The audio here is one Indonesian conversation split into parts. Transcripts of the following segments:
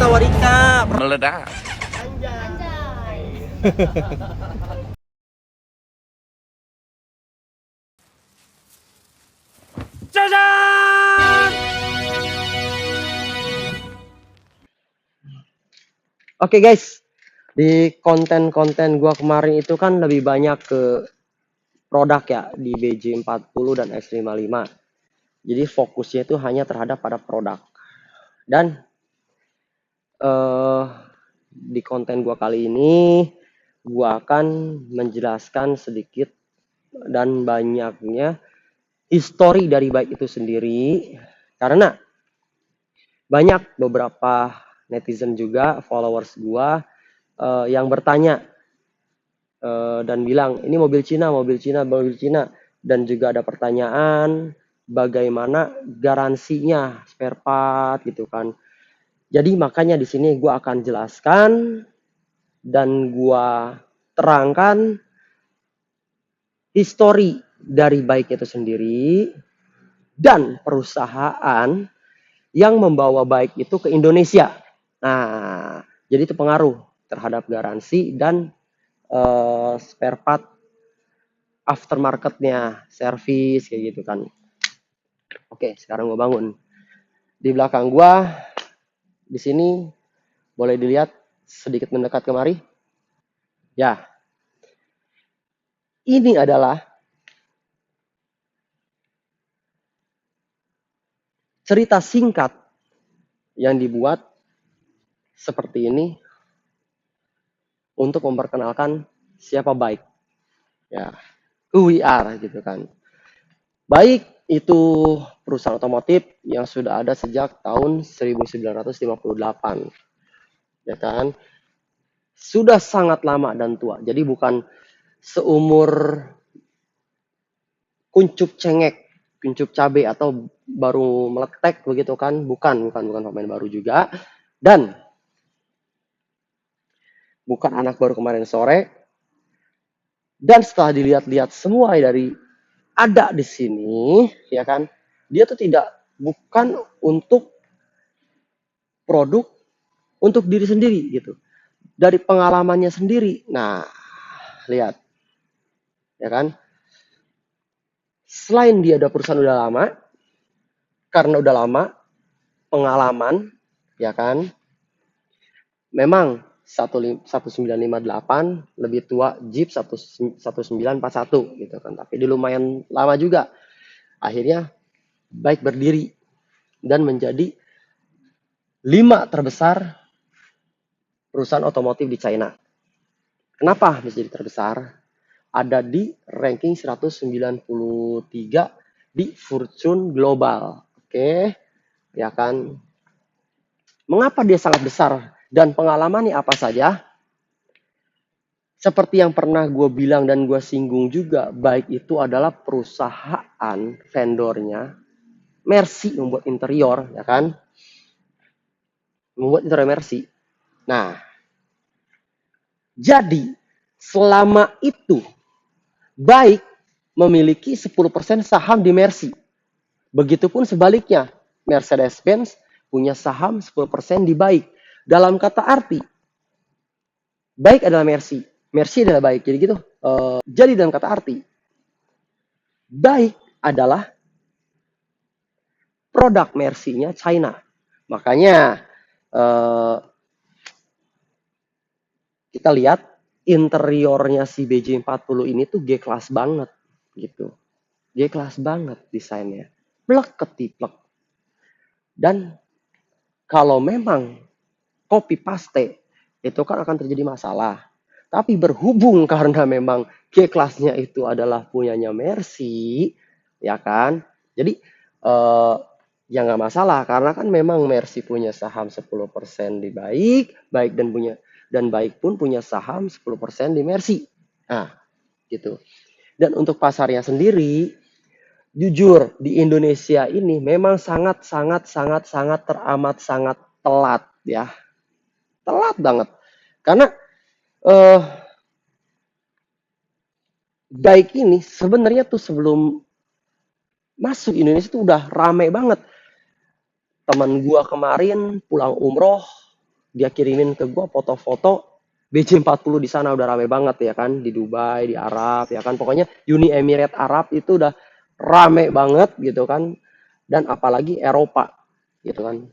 Sawarika. Meledak. Cacan. Oke guys, di konten-konten gua kemarin itu kan lebih banyak ke produk ya di BJ40 dan X55. Jadi fokusnya itu hanya terhadap pada produk. Dan eh di konten gua kali ini gua akan menjelaskan sedikit dan banyaknya histori dari bike itu sendiri, karena banyak beberapa netizen juga followers gua yang bertanya dan bilang ini mobil Cina, mobil Cina, mobil Cina, dan juga ada pertanyaan bagaimana garansinya spare part gitu kan. Jadi makanya di sini gua akan jelaskan dan gua terangkan histori dari bike itu sendiri dan perusahaan yang membawa bike itu ke Indonesia. Nah, jadi itu pengaruh terhadap garansi dan spare part aftermarketnya, servis kayak gitu kan. Oke, sekarang gue bangun. Di belakang gue, di sini boleh dilihat sedikit mendekat kemari. Ya, ini adalah cerita singkat yang dibuat seperti ini untuk memperkenalkan siapa Bike. Ya, who we are gitu kan. Bike itu perusahaan otomotif yang sudah ada sejak tahun 1958. Ya kan? Sudah sangat lama dan tua. Jadi bukan seumur kuncup cengek, kuncup cabe atau baru meletek begitu kan? Bukan pemain baru juga. Dan bukan anak baru kemarin sore. Dan setelah dilihat-lihat semua dari ada di sini, ya kan? Dia tuh bukan untuk produk untuk diri sendiri gitu. Dari pengalamannya sendiri. Nah, lihat. Ya kan? Selain dia ada perusahaan udah lama, karena udah lama, pengalaman, ya kan? Memang 1958 lebih tua Jeep 1941 gitu kan. Tapi dia lumayan lama juga. Akhirnya Bike berdiri dan menjadi 5 terbesar perusahaan otomotif di China. Kenapa bisa jadi terbesar? Ada di ranking 193 di Fortune Global. Oke, ya kan? Mengapa dia sangat besar? Dan pengalamannya apa saja? Seperti yang pernah gue bilang dan gue singgung juga, Bike itu adalah perusahaan vendornya Mercy membuat interior, ya kan? Membuat interior Mercy. Nah, jadi selama itu Bike memiliki 10% saham di Mercy. Begitupun sebaliknya, Mercedes-Benz punya saham 10% di Bike. Dalam kata arti, Bike adalah Mercy, Mercy adalah Bike. Jadi gitu. Jadi dalam kata arti, Bike adalah produk Mercy-nya China. Makanya kita lihat interiornya si BJ40 ini tuh G-class banget gitu. G-class banget desainnya. Plek ketiplek. Dan kalau memang copy paste itu kan akan terjadi masalah. Tapi berhubung karena memang G-class-nya itu adalah punyanya Mercy, ya kan? Jadi ya nggak masalah karena kan memang Mercy punya saham 10% di Bike dan Bike pun punya saham 10% di Mercy. Nah, gitu. Dan untuk pasarnya sendiri, jujur di Indonesia ini memang sangat teramat sangat telat ya. Telat banget. Karena Bike ini sebenarnya tuh sebelum masuk Indonesia tuh udah rame banget. Teman gua kemarin pulang umroh dia kirimin ke gua foto-foto BJ40 di sana udah rame banget ya kan, di Dubai, di Arab ya kan. Pokoknya Uni Emirat Arab itu udah rame banget gitu kan. Dan apalagi Eropa gitu kan.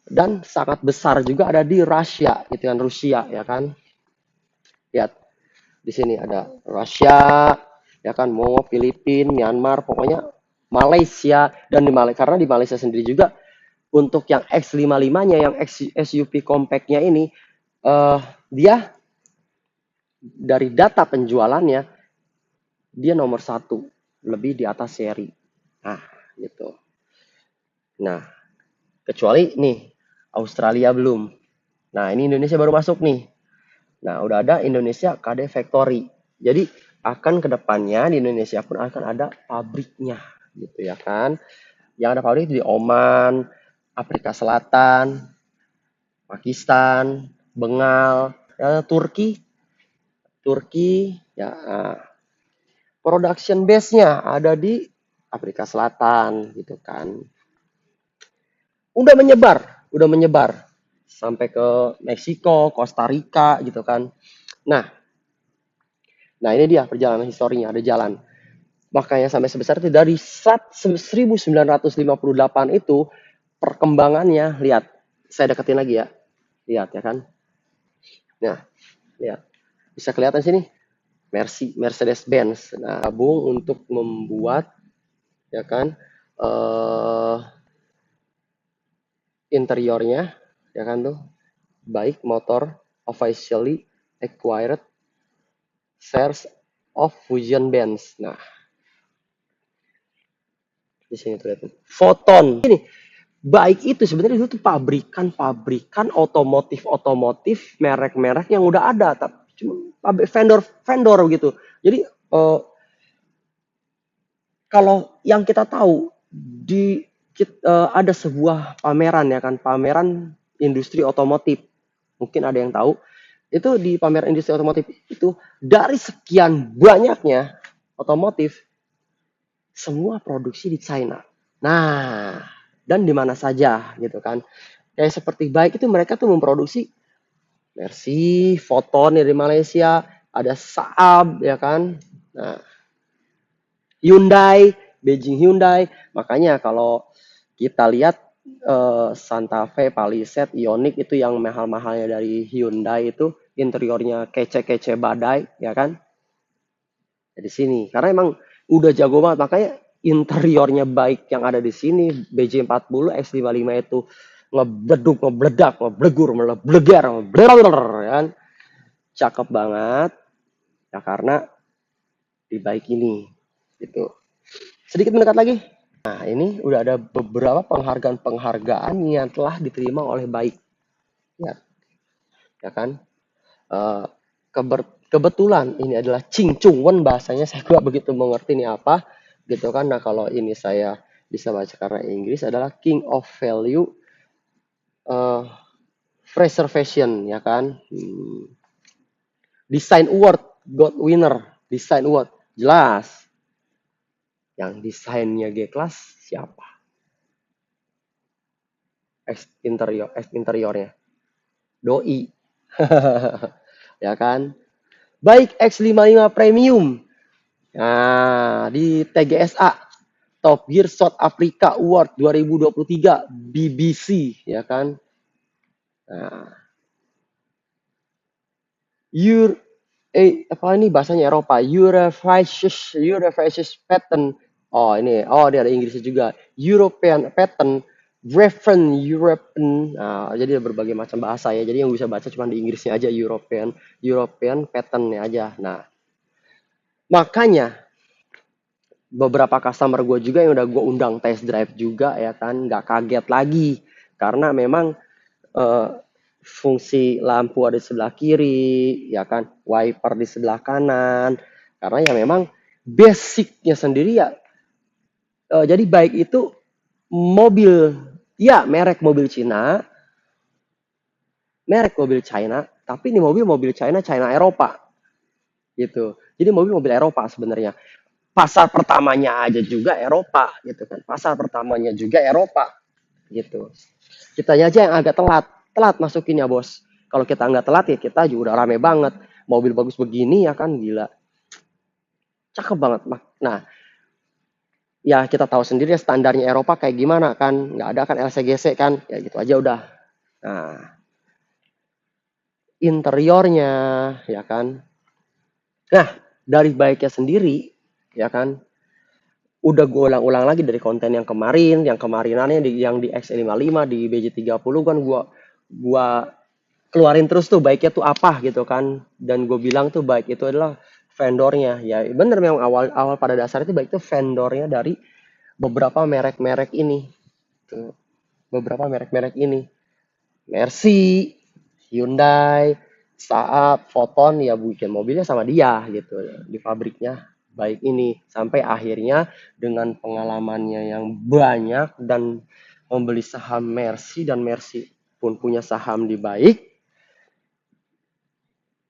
Dan sangat besar juga ada di Rusia gitu kan, Rusia ya kan. Lihat di sini ada Rusia ya kan, mau Filipina, Myanmar, pokoknya Malaysia. Dan di Malaysia, karena di Malaysia sendiri juga untuk yang X55-nya, yang SUV compactnya ini, eh dia dari data penjualannya dia nomor satu, lebih di atas seri. Nah, gitu. Nah, kecuali nih Australia belum. Nah, ini Indonesia baru masuk nih. Nah, udah ada Indonesia KD Factory. Jadi akan kedepannya di Indonesia pun akan ada pabriknya, gitu ya kan? Yang ada pabrik di Oman, Afrika Selatan, Pakistan, Bengal, ya, Turki, Turki, ya. Production base-nya ada di Afrika Selatan, gitu kan? Udah menyebar sampai ke Meksiko, Costa Rica, gitu kan? Nah, nah ini dia perjalanan historinya, ada jalan. Makanya sampai sebesar itu dari 1958 itu perkembangannya, lihat, saya deketin lagi ya, lihat ya kan. Nah, lihat, bisa kelihatan sini Mercedes-Benz. Nah, gabung untuk membuat ya kan interiornya ya kan tuh, baik motor officially acquired shares of Fusion Benz. Nah, di sini tuh lihat. Foton. Ini baik itu sebenarnya itu tuh pabrikan otomotif merek-merek yang udah ada, tapi cuma vendor gitu. Jadi kalau yang kita tahu di ada sebuah pameran ya kan, pameran industri otomotif. Mungkin ada yang tahu. Itu di pameran industri otomotif itu dari sekian banyaknya otomotif, semua produksi di China. Nah, dan di mana saja gitu kan. Kayak seperti baik itu mereka tuh memproduksi Mercy, Foton dari Malaysia, ada Saab ya kan. Nah, Hyundai, Beijing Hyundai. Makanya kalau kita lihat Santa Fe, Palisade, Ioniq itu yang mahal-mahalnya dari Hyundai itu interiornya kece-kece badai ya kan. Di sini karena emang udah jago banget, makanya interiornya baik yang ada di sini BJ40 X55 itu ngebleduk, ngebledak, ngeblegur, meleblegar, ya kan. Cakep banget ya karena di baik ini gitu. Sedikit mendekat lagi. Nah, ini udah ada beberapa penghargaan-penghargaan yang telah diterima oleh baik. Ya, ya kan? Eh, kebetulan ini adalah Ching Chung Wen, bahasanya saya nggak begitu mengerti ini apa gitu kan. Nah, kalau ini saya bisa baca karena Inggris adalah King of Value uh, Preservation ya kan. Design Award, God Winner, Design Award. Jelas. Yang desainnya G-Class siapa? Interiornya. Doi. Ya kan? Baik X55 Premium. Nah, di TGSA Top Gear South Africa Award 2023 BBC ya kan. Nah, apa ini bahasanya Eropa? European Patent. Oh, ini. Oh, dia ada Inggrisnya juga. European Patent Reference European. Nah, jadi ada berbagai macam bahasa ya. Jadi yang bisa baca cuma di Inggrisnya aja, European Patent-nya aja. Nah, makanya beberapa customer gue juga yang udah gue undang test drive juga ya kan, nggak kaget lagi karena memang eh, fungsi lampu ada di sebelah kiri ya kan, wiper di sebelah kanan, karena ya memang basicnya sendiri ya. Jadi baik itu mobil, ya merek mobil China, tapi ini mobil China Eropa gitu. Jadi mobil Eropa sebenarnya. Pasar pertamanya aja juga Eropa gitu kan. Pasar pertamanya juga Eropa gitu. Kita aja yang agak telat masukinnya bos. Kalau kita nggak telat ya kita juga udah rame banget. Mobil bagus begini ya kan, gila. Cakep banget. Nah, ya kita tahu sendiri ya standarnya Eropa kayak gimana kan. Nggak ada kan LCGC kan. Ya gitu aja udah. Nah, interiornya ya kan. Nah, dari baiknya sendiri ya kan. Udah gue ulang-ulang lagi dari konten yang kemarinannya yang di X55 di BJ30 kan gua keluarin terus tuh baiknya tuh apa gitu kan, dan gue bilang tuh baik itu adalah vendornya. Ya bener, memang awal-awal pada dasarnya itu baik itu vendornya dari beberapa merek-merek ini tuh, beberapa merek-merek ini, Mercy, Hyundai, Saab, Foton, ya bikin mobilnya sama dia gitu di pabriknya baik ini, sampai akhirnya dengan pengalamannya yang banyak dan membeli saham Mercy, dan Mercy pun punya saham di baik,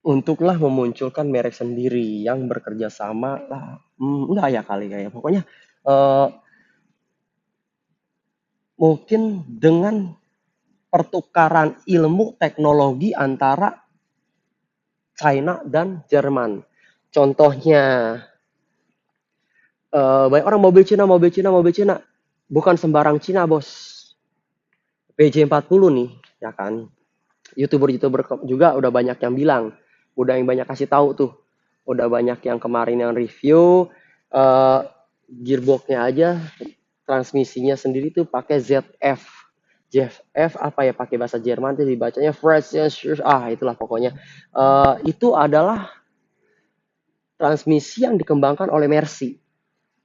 untuklah memunculkan merek sendiri yang bekerja sama lah. Enggak ya kali kayak pokoknya eh, mungkin dengan pertukaran ilmu teknologi antara China dan Jerman. Contohnya, banyak orang mobil Cina, mobil Cina, mobil Cina. Bukan sembarang Cina, bos. PJ40 nih, ya kan. YouTuber-YouTuber juga udah banyak yang bilang. Udah yang banyak kasih tahu tuh. Udah banyak yang kemarin yang review. eh Gearboxnya aja, transmisinya sendiri tuh pakai ZF. ZF apa ya, pakai bahasa Jerman tuh dibacanya fresh, itulah pokoknya. Itu adalah transmisi yang dikembangkan oleh Mercy,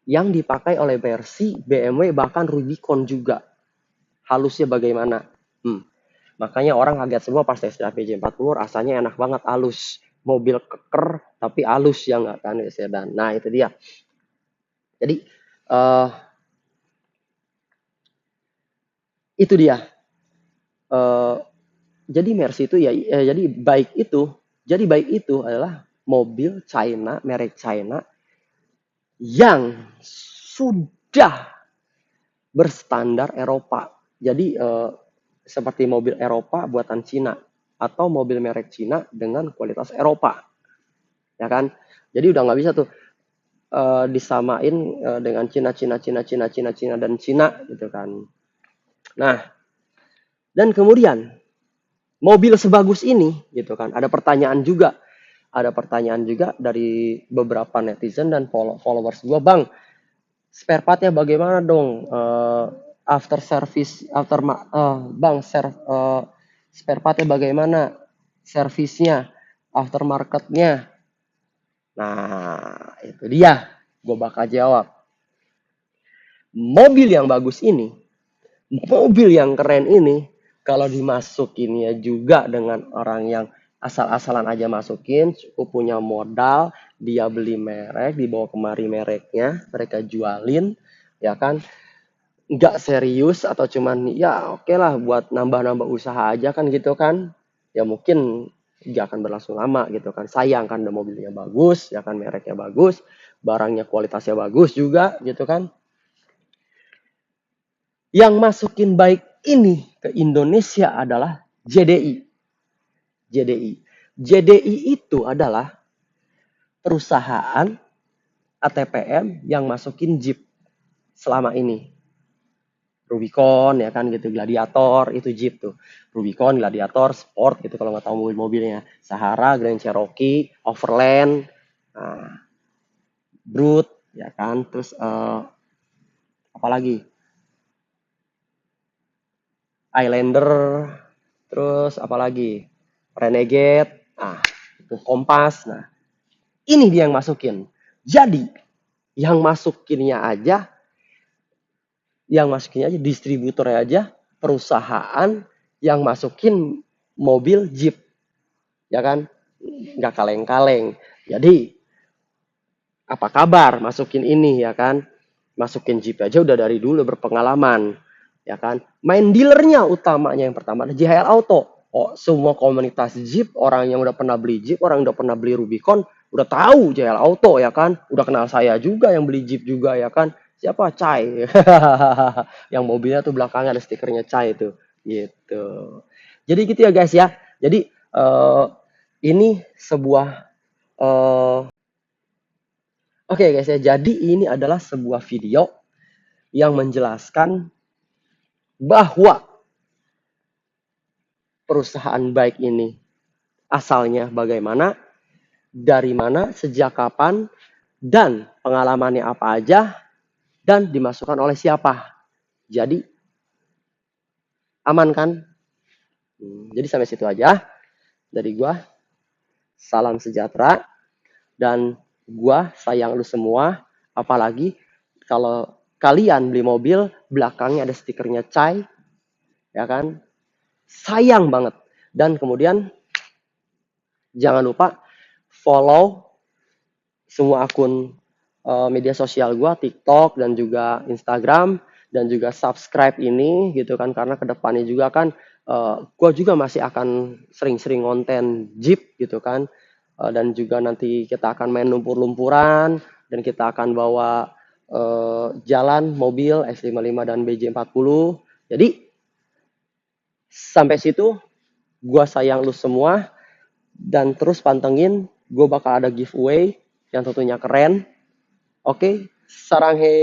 yang dipakai oleh Mercy, BMW, bahkan Rubicon juga. Halusnya bagaimana? Makanya orang kaget semua pas tes drive PJ40, rasanya enak banget, halus. Mobil keker tapi halus ya nggak kan sedan. Nah itu dia. Jadi uh, itu dia. Uh, jadi Mercy itu jadi baik itu adalah mobil China, merek China yang sudah berstandar Eropa. Jadi seperti mobil Eropa buatan Cina atau mobil merek Cina dengan kualitas Eropa, ya kan? Jadi udah nggak bisa tuh disamain dengan Cina dan Cina gitu kan. Nah, dan kemudian mobil sebagus ini gitu kan, ada pertanyaan juga dari beberapa netizen dan followers gue, bang, spare partnya bagaimana dong, after service, bang, spare partnya bagaimana, servisnya, aftermarketnya. Nah itu dia, gue bakal jawab. Mobil yang bagus ini, mobil yang keren ini, kalau dimasukinnya juga dengan orang yang asal-asalan aja masukin, cukup punya modal, dia beli merek, dibawa kemari mereknya, mereka jualin, ya kan, nggak serius atau cuman ya oke lah buat nambah-nambah usaha aja kan gitu kan, ya mungkin nggak akan berlangsung lama gitu kan. Sayang kan, udah mobilnya bagus ya kan, mereknya bagus, barangnya kualitasnya bagus juga gitu kan. Yang masukin baik ini ke Indonesia adalah JDI. JDI itu adalah perusahaan ATPM yang masukin Jeep selama ini. Rubicon ya kan gitu, Gladiator itu Jeep tuh. Rubicon, Gladiator, Sport gitu kalau nggak tahu mobil-mobilnya. Sahara, Grand Cherokee, Overland, Brute ya kan. Terus apa lagi? Highlander, terus apa lagi? Renegade, itu Kompas. Nah, ini dia yang masukin. Jadi, yang masukinnya aja distributornya aja, perusahaan yang masukin mobil Jeep, ya kan, nggak kaleng-kaleng. Jadi apa kabar masukin ini ya kan, masukin Jeep aja udah dari dulu berpengalaman ya kan. Main dealernya utamanya yang pertama ada JHL Auto. Semua komunitas Jeep, orang yang udah pernah beli Jeep, orang yang udah pernah beli Rubicon udah tahu JHL Auto ya kan, udah kenal saya juga yang beli Jeep juga ya kan. Siapa? Cai. Yang mobilnya tuh belakangnya ada stikernya Cai itu. Gitu. Jadi gitu ya guys ya. Jadi Eh, ini sebuah eh, oke guys ya. Jadi ini adalah sebuah video yang menjelaskan bahwa perusahaan baik ini asalnya bagaimana, dari mana, sejak kapan, dan pengalamannya apa aja, dan dimasukkan oleh siapa. Jadi aman kan? Jadi sampai situ aja dari gua. Salam sejahtera dan gua sayang lu semua. Apalagi kalau kalian beli mobil belakangnya ada stikernya Cai, ya kan? Sayang banget. Dan kemudian jangan lupa follow semua akun media sosial gua, TikTok dan juga Instagram, dan juga subscribe ini gitu kan, karena kedepannya juga kan gua juga masih akan sering-sering konten Jeep gitu kan. Dan juga nanti kita akan main lumpur-lumpuran dan kita akan bawa jalan mobil S55 dan BJ40. Jadi sampai situ gua sayang lu semua dan terus pantengin, gue bakal ada giveaway yang tentunya keren. Oke, sarang he.